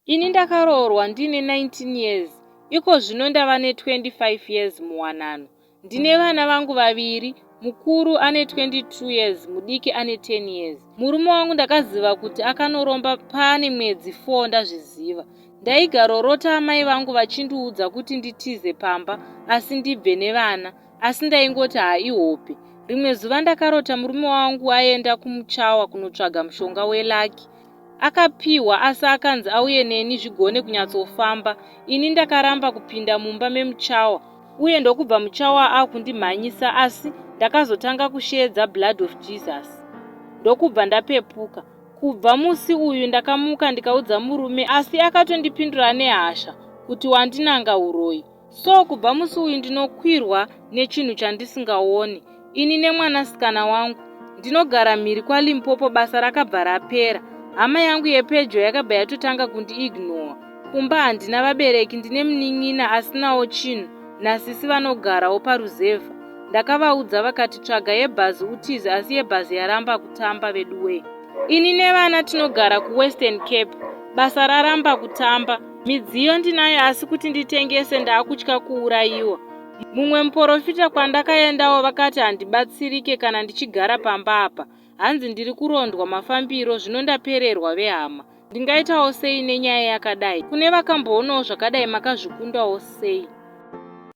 Ini ndakaroorwa ndine 19 years, iko zvino ndava ne25 years muwanano. Ndine vana vangu vaviri, mukuru ane 22 years, mudiki ane 10 years. Murume wangu ndakaziva kuti akanoromba pane mwedzi 4 ndazviziva. Ndaigarorota amai vangu vachindiudza kuti nditize pamba asi ndibve nevana, asi ndaingoti haihope. Rimwe zuva ndakarota murume wangu aenda kumuchawa kunotsvaga mushonga welaki. Akapiwa asi akanzi auye neni zvigone kunyatsofamba. Ini ndakaramba kupinda mumba memuchawa uye ndokubva muchawa akundimhanyisa, asi ndakazotanga kushedza blood of Jesus. Ndokubva ndapepuka. Kubva musi uyu ndakamuka ndikaudza murume, asi akatondipindura nehasha kuti wandinanga uroyi. So kubva musi uyu ndinokwirwa nechinhu chandisingaoni. Ini nemwanasikana wangu ndinogara mhiri kwaLimpopo, basa rakabva rapera. Hama yangu yepedyo yakabva yatotanga kundiignora. Kumba handina vabereki, ndine munin'ina asinawo chinhu nasisi vanogarawo paruzevha. Ndakavaudza vakati tsvaga yebhazi utize, asi yebhazi yaramba kutamba veduwe. Ini nevana tinogara kuWestern Cape, basa raramba kutamba. Midziyo ndinayo asi kuti nditengese ndaakutya kuurayiwa. Mumwe muprofita kwandakaendawo vakati handibatsirike kana ndichigara pamba apa. Hanzi ndiri kurondwa mafambiro, zvino ndapererwa vehama. Ndingaitawo sei nenyaya yakadai? Kune vakamboonawo zvakadai makazvikundawo sei?